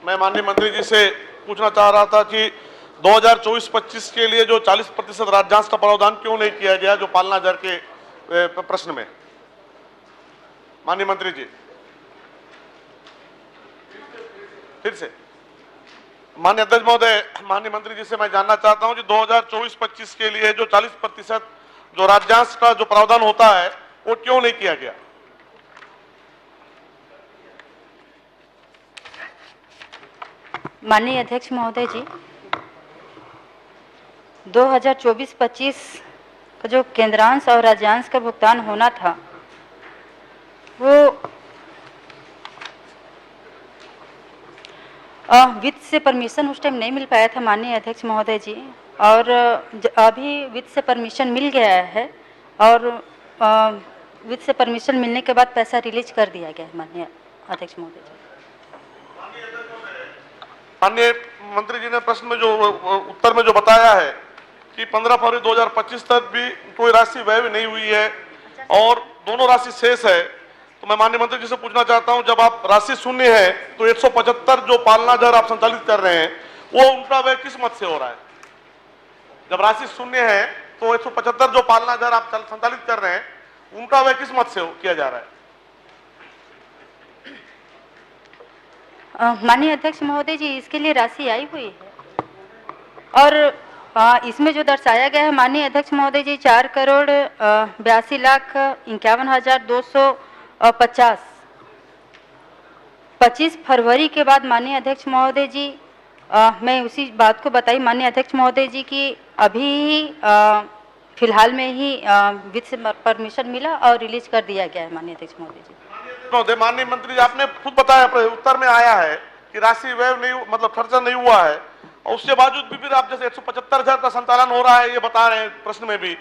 मैं माननीय मंत्री जी से पूछना चाह रहा था कि 2024-25 के लिए जो 40% राज्यांश का प्रावधान क्यों नहीं किया गया, जो पालना दर के प्रश्न में। माननीय मंत्री जी, फिर से माननीय अध्यक्ष महोदय, माननीय मंत्री जी से मैं जानना चाहता हूं कि 2024-25 के लिए जो 40% जो राज्यांश का जो प्रावधान होता है वो क्यों नहीं किया गया। माननीय अध्यक्ष महोदय जी, 2024-25 का जो केंद्रांश और राज्यांश का भुगतान होना था वो वित्त से परमिशन उस टाइम नहीं मिल पाया था माननीय अध्यक्ष महोदय जी, और अभी वित्त से परमिशन मिल गया है और वित्त से परमिशन मिलने के बाद पैसा रिलीज कर दिया गया है माननीय अध्यक्ष महोदय जी। माननीय मंत्री जी ने प्रश्न में जो उत्तर में जो बताया है कि 15 फरवरी 2025 तक भी कोई राशि व्यय नहीं हुई है और दोनों राशि शेष है, तो मैं माननीय मंत्री जी से पूछना चाहता हूं, जब आप राशि शून्य है तो 175 जो पालना दर आप संचालित कर रहे हैं वो उल्टा व्यय किस मत से हो रहा है। जब राशि शून्य है तो 175 जो पालना दर आप संचालित कर रहे हैं उल्टा व्यय किस मत से किया जा रहा है। माननीय अध्यक्ष महोदय जी, इसके लिए राशि आई हुई है और इसमें जो दर्शाया गया है माननीय अध्यक्ष महोदय जी 4,82,51,250 25 फरवरी के बाद माननीय अध्यक्ष महोदय जी, मैं उसी बात को बताई माननीय अध्यक्ष महोदय जी की अभी फिलहाल में ही वित्त से परमिशन मिला और रिलीज कर दिया गया है माननीय अध्यक्ष महोदय जी। माननीय मंत्री जी, आपने खुद बताया उत्तर में आया है कि राशि व्यय नहीं, मतलब खर्चा नहीं हुआ है, और उसके बावजूद भी फिर आप जैसे 175,000 का संचालन हो रहा है ये बता रहे हैं प्रश्न में भी,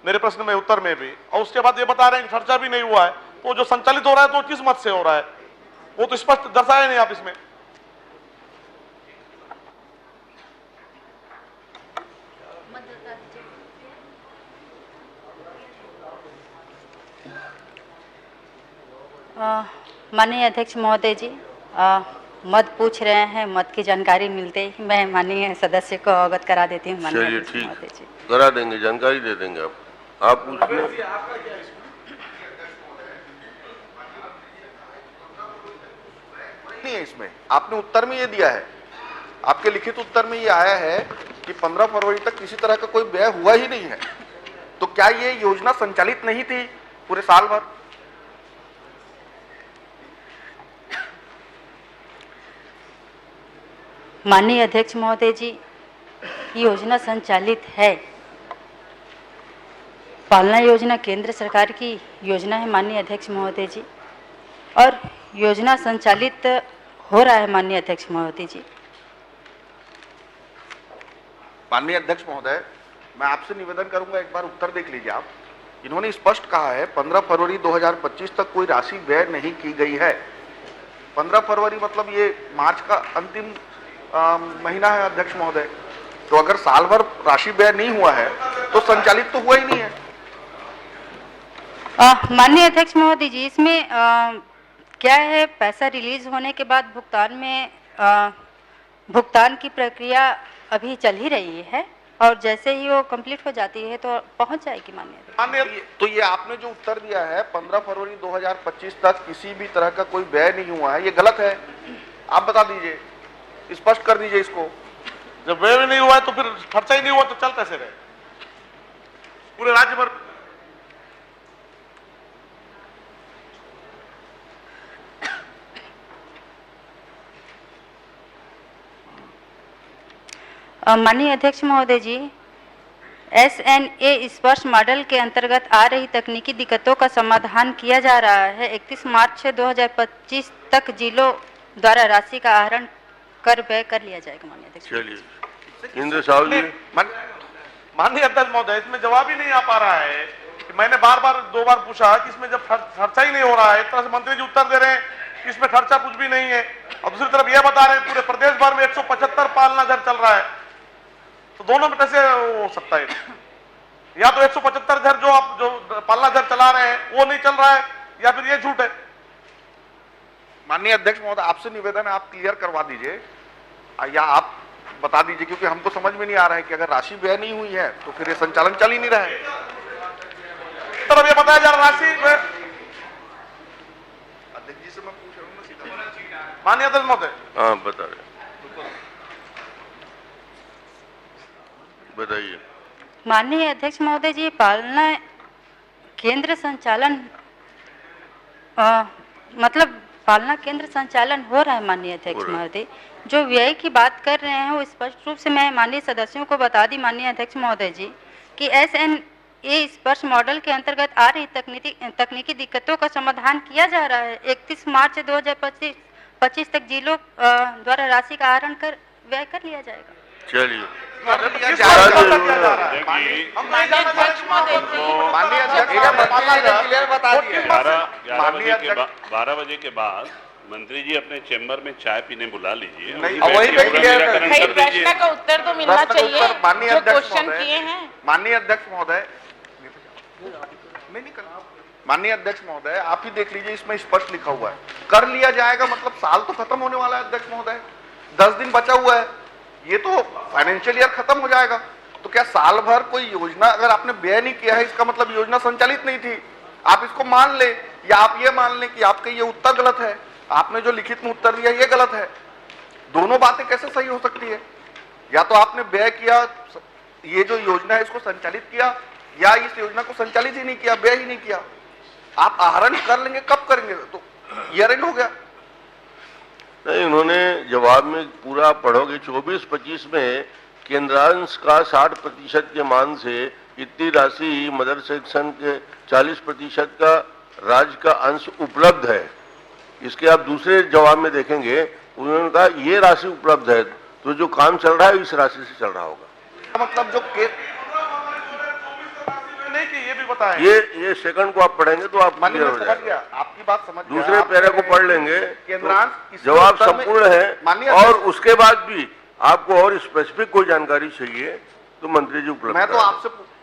मेरे प्रश्न में उत्तर में भी, और उसके बाद ये बता रहे हैं कि खर्चा भी नहीं हुआ है, तो जो संचालित हो रहा है तो किस मत से हो रहा है वो तो स्पष्ट दर्शाया नहीं आप इसमें। माननीय अध्यक्ष महोदय जी, मत पूछ रहे हैं, मत की जानकारी मिलते ही मैं माननीय सदस्य को अवगत करा देती हूँ। माननीय अध्यक्ष महोदय जी, करा देंगे, जानकारी दे देंगे। आप पूछिए। नहीं है इसमें, आपने उत्तर में ये दिया है, आपके लिखित उत्तर में ये आया है कि 15 फरवरी तक किसी तरह का कोई व्यय हुआ ही नहीं है, तो क्या ये योजना संचालित नहीं थी पूरे साल भर? माननीय अध्यक्ष महोदय जी, योजना संचालित है। पालना योजना केंद्र सरकार की योजना है माननीय अध्यक्ष महोदय जी, और योजना संचालित हो रहा है माननीय अध्यक्ष महोदय जी। माननीय अध्यक्ष महोदय, मैं आपसे निवेदन करूंगा, एक बार उत्तर देख लीजिए आप। इन्होंने स्पष्ट कहा है 15 फरवरी 2025 तक कोई राशि व्यय नहीं की गई है। 15 फरवरी मतलब ये मार्च का अंतिम महीना है अध्यक्ष महोदय, तो अगर साल भर राशि व्यय नहीं हुआ है तो संचालित तो हुआ ही नहीं है। माननीय अध्यक्ष महोदय जी, इसमें क्या है, पैसा रिलीज होने के बाद भुगतान में भुगतान की प्रक्रिया अभी चल ही रही है और जैसे ही वो कंप्लीट हो जाती है तो पहुंच जाएगी माननीय। तो ये आपने जो उत्तर दिया है 15 फरवरी 2025 तक किसी भी तरह का कोई व्यय नहीं हुआ है, ये गलत है। आप बता दीजिए, स्पष्ट कर दीजिए इसको। जब व्यय नहीं हुआ है तो फिर खर्चा ही नहीं हुआ तो चल कैसे रहे पूरे राज्य भर। माननीय अध्यक्ष महोदय जी, SNA स्पर्श मॉडल के अंतर्गत आ रही तकनीकी दिक्कतों का समाधान किया जा रहा है। 31 मार्च 2025 तक जिलों द्वारा राशि का आहरण कर व्यय कर लिया जाएगा माननीय अध्यक्ष। चलिए इंद्र साहब जी। माननीय अध्यक्ष महोदय, इसमें जवाब ही नहीं आ पा रहा है कि मैंने दो बार पूछा कि इसमें जब खर्चा ही नहीं हो रहा है, एक तरह से मंत्री जी उत्तर दे रहे हैं कि इसमें खर्चा कुछ भी नहीं है, और दूसरी तरफ यह बता रहे हैं पूरे प्रदेश भर में 175 पालना दर चल रहा है, तो दोनों में कैसे हो सकता है? या तो 175 दर जो आप जो पालना दर चला रहे हैं वो नहीं चल रहा है, या फिर ये झूठ है। माननीय अध्यक्ष महोदय, आपसे निवेदन है, आप क्लियर करवा दीजिए या आप बता दीजिए, क्योंकि हमको समझ में नहीं आ रहा है कि अगर राशि व्यय नहीं हुई है तो फिर ये संचालन चल ही नहीं रहा है। तब ये बताया जा रहा राशि अध्यक्ष जी से मैं पूछ रहा हूँ ना सीधा। माननीय अध्यक्ष महोदय, हाँ बता रहे, बताइए। माननीय अध्यक्ष महोदय जी, पालना केंद्र संचालन मतलब पालना केंद्र संचालन हो रहा है माननीय अध्यक्ष महोदय। जो व्यय की बात कर रहे हैं वो स्पष्ट रूप से मैं माननीय सदस्यों को बता दी माननीय अध्यक्ष महोदय जी कि SNA स्पर्श मॉडल के अंतर्गत आ रही तकनीकी दिक्कतों का समाधान किया जा रहा है। 31 मार्च 2025 तक जिलों द्वारा राशि का आहरण कर व्यय कर लिया जाएगा। चलिए, किस बात का किया जा रहा है? माननीय अध्यक्ष माननीय अध्यक्ष 12 बजे के बाद मंत्री जी अपने चेम्बर में चाय पीने बुला लीजिए। नहीं, बैठ वही के मैं पूरा क्लियर निराकरण भाई कर दीजिए। प्रश्न का उत्तर तो मिलना चाहिए माननीय जो अध्यक्ष क्वेश्चन महोदय, किए हैं। माननीय अध्यक्ष महोदय, नहीं माननीय अध्यक्ष महोदय, आप ही देख लीजिए, इसमें स्पष्ट लिखा हुआ है कर लिया जाएगा, मतलब साल तो खत्म होने वाला है अध्यक्ष महोदय, 10 दिन बचा हुआ है, ये तो फाइनेंशियल ईयर खत्म हो जाएगा। तो क्या साल भर कोई योजना अगर आपने व्यय नहीं किया है, इसका मतलब योजना संचालित नहीं थी? आप इसको मान ले या आप ये मान लें कि आपका ये उत्तर गलत है, आपने जो लिखित में उत्तर दिया ये गलत है। दोनों बातें कैसे सही हो सकती है? या तो आपने व्यय किया, ये जो योजना है इसको संचालित किया, या इस योजना को संचालित ही नहीं किया, व्यय ही नहीं किया। आप आहरण कर लेंगे, कब करेंगे? तो ईयर एंड हो गया। नहीं, उन्होंने जवाब में पूरा पढ़ोगे 24-25 में केंद्रांश का 60% के मान से इतनी राशि मदर सेक्शन के 40% का राज्य का अंश उपलब्ध है। इसके आप दूसरे जवाब में देखेंगे, उन्होंने कहा ये राशि उपलब्ध है, तो जो काम चल रहा है इस राशि से चल रहा होगा। मतलब जो नहीं कि ये भी बताएं। ये सेकंड को आप पढ़ेंगे तो आप माननीय क्लियर हो मैं समझ जाएगा। गया, आपकी बात समझ गया। दूसरे आप पैरा को कह पढ़ रहे हैं लेंगे केंद्रांश तो इसमें जवाब उत्तर में- संपूर्ण है, माननीय और अध्यक्ष- उसके बाद भी आपको और स्पेसिफिक कोई जानकारी चाहिए तो मंत्री जी उपलब्ध मैं तो करा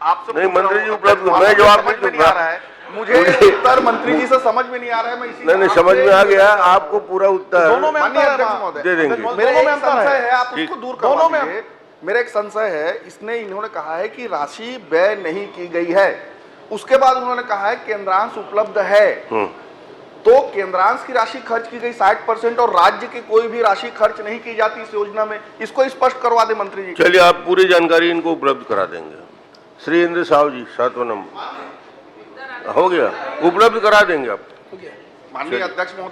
आपसे नहीं, पूछ रहा मंत्री जी हूं, उपलब्ध, अध्यक्ष मैं महोदय, जवाब समझ नहीं में नहीं दूंगा। आ रहा है मुझे उत्तर मंत्री जी से समझ में नहीं आ रहा है। मैं इसी नहीं, समझ में आ गया, आपको पूरा उत्तर दोनों में माननीय अंतर है अध्यक्ष ना? महोदय, दे देंगे। मेरा एक अंतर संशय है, आप ठीक। उसको दूर दोनों करवा में- दीजिए। मेरा एक संशय है, इसने इन्होंने कहा है कि राशि व्यय नहीं की गई है, उसके बाद उन्होंने कहा है केंद्रांश उपलब्ध है। तो केंद्रांश की राशि खर्च की गई 60% और राज्य की कोई भी राशि खर्च नहीं की जाती इस योजना में, इसको स्पष्ट करवा दे मंत्री जी। चलिए, आप पूरी जानकारी इनको उपलब्ध करा देंगे। श्री इंद्र साहू जी 7वां नंबर हो गया, उपलब्ध करा देंगे आप। माननीय अध्यक्ष महोदय,